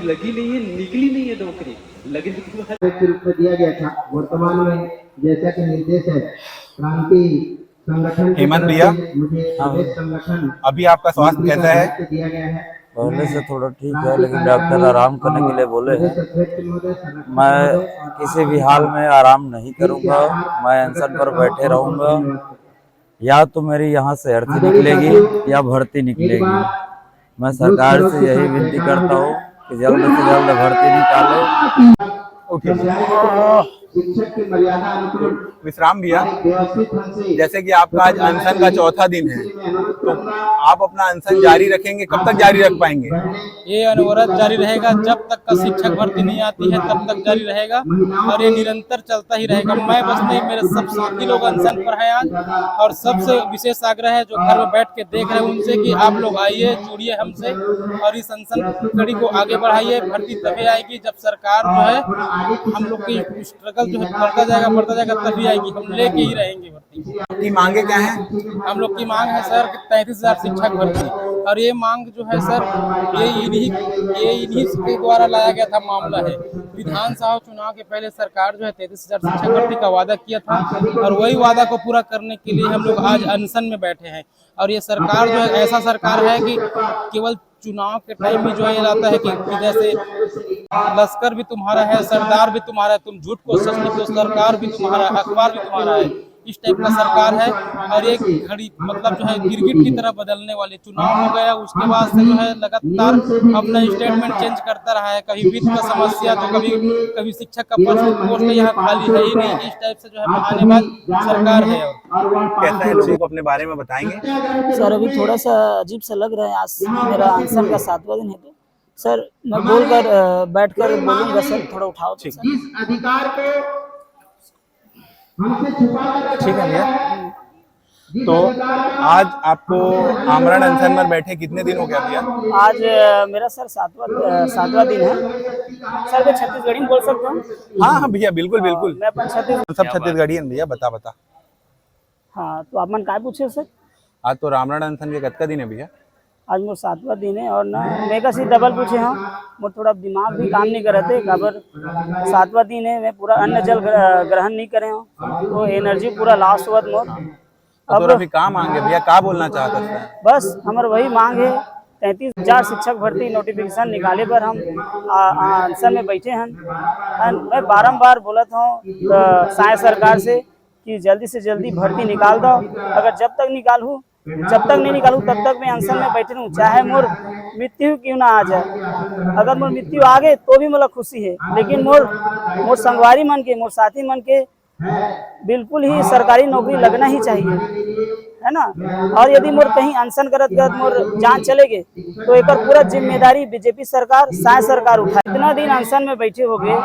लगी नहीं है, निकली नहीं है नौकरी, लगने के बाद के रूप में दिया गया था। वर्तमान में जैसा कि निर्देश है क्रांति संगठन की हेमंत तरफ भैया, से मुझे प्रदेश संगठन अभी आपका स्वास्थ्य कैसा है? दिया गया है। पहले से थोड़ा ठीक है, लेकिन डॉक्टर आराम करने के लिए बोले हैं। मैं किसी भी हाल में आराम नहीं करूंगा, मैं अनशन पर बैठे रहूंगा। या तो मेरी यहाँ से अर्थी निकलेगी या भर्ती निकलेगी। मैं सरकार से यही विनती करता हूँ कि जल्द से जल्द भर्ती निकाले। शिक्षक की मर्यादा अनुकूल विश्राम भैया, जैसे कि आपका आज अनशन का चौथा दिन है, तो आप अपना अनशन जारी रखेंगे? कब तक जारी रख पाएंगे? ये अनवरत जारी रहेगा, जब तक का शिक्षक भर्ती नहीं आती है तब तक जारी रहेगा और ये निरंतर चलता ही रहेगा। मैं बस नहीं, मेरे सब साथी लोग अनशन पर हैं आज, और सबसे विशेष आग्रह है जो घर में बैठ के देख रहे हैं उनसे कि आप लोग आइए, जुड़िए हमसे और इस अनशन कड़ी को आगे बढ़ाइए। भर्ती तभी आएगी जब सरकार जो है हम लोग की स्ट्रगल जो है बढ़ता जाएगा तभी आएगी। हम लेके ही रहेंगे भर्ती। की मांगे क्या हैं? हम लोग की मांग है सर 33,000 शिक्षक भर्ती, और ये मांग जो है सर ये इन्हीं के द्वारा लाया गया था मामला है। विधानसभा चुनाव के पहले सरकार जो है 33,000 शिक्षक भर्ती का वादा किया था, और वही वादा को पूरा करने के लिए हम लोग आज अनशन में बैठे हैं। और ये सरकार जो है ऐसा सरकार है कि केवल चुनाव के टाइम में जो है लाता है कि जैसे लश्कर भी तुम्हारा है, सरदार भी तुम्हारा है, तुम झूठ को सच लिखो, सरकार भी तुम्हारा है, अखबार भी तुम्हारा है, इस टाइप का सरकार है। और एक घड़ी मतलब जो है गिरगिट की तरह बदलने वाले चुनाव हो गया, उसके बाद से जो है लगातार अपना स्टेटमेंट चेंज करता रहा है। कभी वित्त का समस्या तो कभी शिक्षक का पोस्ट यहाँ खाली है ही नहीं, इस टाइप से जो है बहानेबाज सरकार है। कैसा है, लोगों को अपने बारे में बताएंगे? सर अभी थोड़ा सा अजीब सा लग रहा है, आज मेरा अनशन का 7वां दिन है, तो सर मैं बोलकर बैठकर बोलूंगा सर, थोड़ा उठाओ तो सर। इस अधिकार को हमसे छुपा कर ठीक है भैया। तो आज आपको आमरण अनशन पर बैठे कितने दिन हो गया भैया? आज मेरा सर 7वां दिन है सर। मैं छत्तीसगढ़ी में बोल सकता हूँ? हाँ हाँ भैया, बिल्कुल बिल्कुल, मैं अपन सब छत्तीसगढ़ी हैं भैया। बता हाँ, तो आप मन काय पूछे सर? आज तो रामरण अनशन के कतका दिन है भैया? आज मोर 7वां दिन है, और ना मैं का सिर्फ डबल पूछे हाँ, मोर थोड़ा दिमाग भी काम नहीं कर रहे थे। काबर 7वां दिन है, मैं पूरा अन्न जल ग्रहण नहीं करे हूँ, तो एनर्जी पूरा लॉस हुआ मोर। अब अभी काम आएंगे भैया, क्या बोलना चाहता है? बस हमार वही मांग है, 33,000 शिक्षक भर्ती नोटिफिकेशन निकाले पर हम अनशन में बैठे हैं। मैं बारंबार बोला था साय सरकार से कि जल्दी से जल्दी भर्ती निकाल दो। अगर जब तक नहीं निकालूँ तब तक मैं अनशन में बैठे रहूँ, चाहे मोर मृत्यु क्यों ना आ जाए। अगर मोर मृत्यु आ गए तो भी मुझे खुशी है, लेकिन मोर संगवारी मन के, मोर साथी मन के बिल्कुल ही सरकारी नौकरी लगना ही चाहिए, है ना। और यदि मोर कहीं अनशन करत मोर जान चले गए तो एक पूरा जिम्मेदारी बीजेपी सरकार, साय सरकार उठाए। इतना दिन अनशन में बैठे हो गए,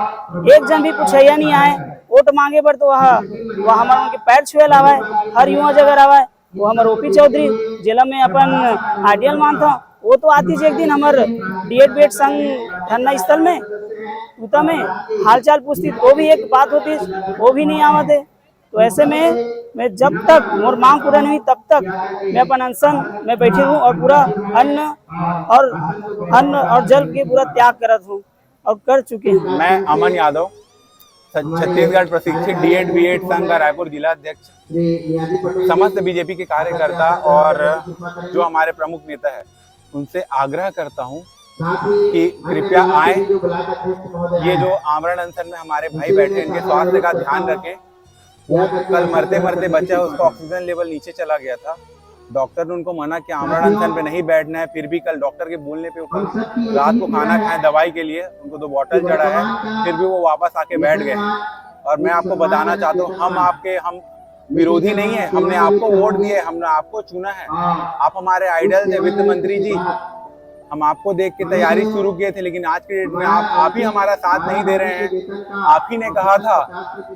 एक जन भी पूछैया नहीं आए वोट मांगे पर, तो वह हमारे उनके पैर छुए लावा हर युवा जगह आवा। वो हमारे ओपी चौधरी जिला में अपन आइडियल मानता, वो तो आती एक दिन हमारे DED संघ धरना स्थल में उता में हालचाल पूछती, तो भी एक बात होती, वो भी नहीं आवते। तो ऐसे में मैं जब तक मोर मांग पूरा नहीं तब तक मैं अपन अनशन में बैठे हूँ, और पूरा अन्न और जल के पूरा त्याग करत हूँ और कर चुके हैं। मैं अमन यादव, छत्तीसगढ़ प्रशिक्षित DED संघ का रायपुर जिला अध्यक्ष, समस्त बीजेपी के कार्यकर्ता और जो हमारे प्रमुख नेता है उनसे आग्रह करता हूं कि कृपया आए। ये जो आमरण अनशन में हमारे भाई बैठे, इनके स्वास्थ्य का ध्यान रखें। वो कल मरते मरते बच्चा, उसका ऑक्सीजन लेवल नीचे चला गया था, डॉक्टर ने उनको मना किया आमरण अनशन पे नहीं बैठना है, फिर भी कल डॉक्टर के बोलने पे ऊपर रात को खाना खाएं दवाई के लिए, उनको 2 बॉटल चढ़ा है, फिर भी वो वापस आके बैठ गए। और मैं आपको बताना चाहता हूँ, हम विरोधी नहीं है, हमने आपको वोट दिए, हमने आपको चुना है, आप हमारे आइडल थे वित्त मंत्री जी। हम आपको देख के तैयारी शुरू किए थे, लेकिन आज के डेट में आप ही हमारा साथ नहीं दे रहे हैं। आप ही ने कहा था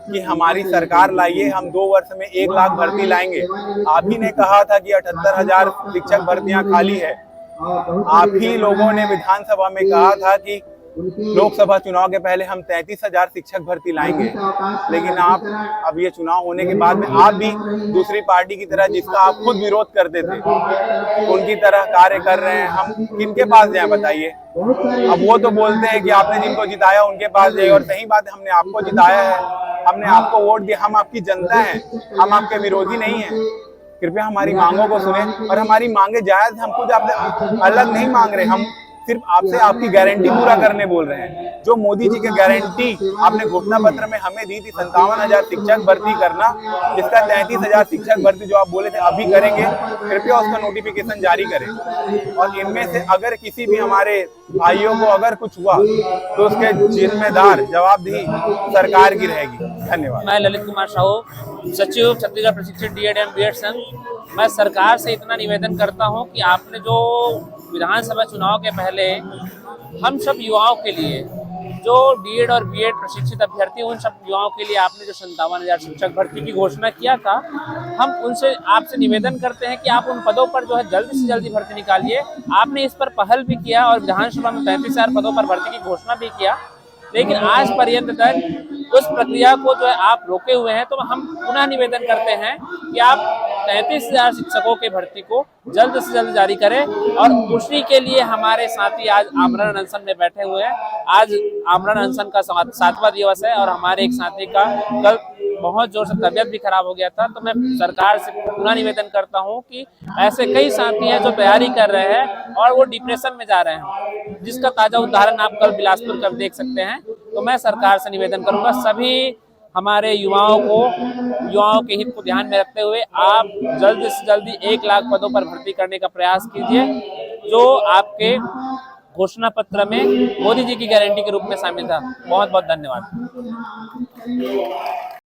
कि हमारी सरकार लाइए, हम 2 वर्ष में 1 लाख भर्ती लाएंगे। आप ही ने कहा था कि 78,000 शिक्षक भर्तियां खाली है। आप ही लोगों ने विधानसभा में कहा था कि लोकसभा चुनाव के पहले हम 33,000 शिक्षक भर्ती लाएंगे, लेकिन आप अब ये चुनाव होने के बाद में आप भी दूसरी पार्टी की तरह, जिसका आप खुद विरोध करते थे, उनकी तरह कार्य कर रहे हैं। हम किनके पास जाएं बताइए? अब वो तो बोलते हैं कि आपने जिनको जिताया उनके पास जाइए, और सही बात है, हमने आपको जिताया है, हमने आपको वोट दिया, हम आपकी जनता हैं, हम आपके विरोधी नहीं हैं। कृपया हमारी मांगों को सुने, और हमारी मांगे जायज, हम कुछ आपसे अलग नहीं मांग रहे, हम सिर्फ आपसे आपकी गारंटी पूरा करने बोल रहे हैं। जो मोदी जी की गारंटी आपने घोषणा पत्र में हमें दी थी, 57,000 शिक्षक भर्ती करना, जिसका 33,000 शिक्षक भर्ती जो आप बोले थे अभी करेंगे, कृपया उसका नोटिफिकेशन जारी करें। और इनमें से अगर किसी भी हमारे भाइयों को अगर कुछ हुआ तो उसके जिम्मेदार जवाबदेही सरकार की रहेगी। धन्यवाद। मैं ललित कुमार साहू, सचिव छत्तीसगढ़ प्रशिक्षित डीएड एवं बीएड संघ। मैं सरकार से इतना निवेदन करता हूं कि आपने जो विधानसभा चुनाव के पहले हम सब युवाओं के लिए, जो डीएड और बीएड प्रशिक्षित अभ्यर्थी, उन सब युवाओं के लिए आपने जो 57,000 शिक्षक भर्ती की घोषणा किया था, हम उनसे आपसे निवेदन करते हैं कि आप उन पदों पर जो है जल्दी से जल्दी भर्ती निकालिए। आपने इस पर पहल भी किया और विधानसभा में 33,000 पदों पर भर्ती की घोषणा भी किया, लेकिन आज पर्यंत तक उस प्रक्रिया को जो है आप रोके हुए हैं। तो हम पुनः निवेदन करते हैं कि आप 33,000 शिक्षकों की भर्ती को जल्द से जल्द जारी करें, और उसी के लिए हमारे साथी आज आमरण अनशन में बैठे हुए हैं। आज आमरण अनशन का 7वां दिवस है, और हमारे एक साथी का कल बहुत जोर से तबियत भी खराब हो गया था। तो मैं सरकार से पुनः निवेदन करता हूं कि ऐसे कई साथी हैं जो तैयारी कर रहे हैं और वो डिप्रेशन में जा रहे हैं, जिसका ताजा उदाहरण आप कल बिलासपुर का देख सकते हैं। तो मैं सरकार से निवेदन करूंगा, सभी हमारे युवाओं के हित को ध्यान में रखते हुए आप जल्द से जल्दी 1 लाख पदों पर भर्ती करने का प्रयास कीजिए, जो आपके घोषणा पत्र में मोदी जी की गारंटी के रूप में शामिल था। बहुत बहुत धन्यवाद।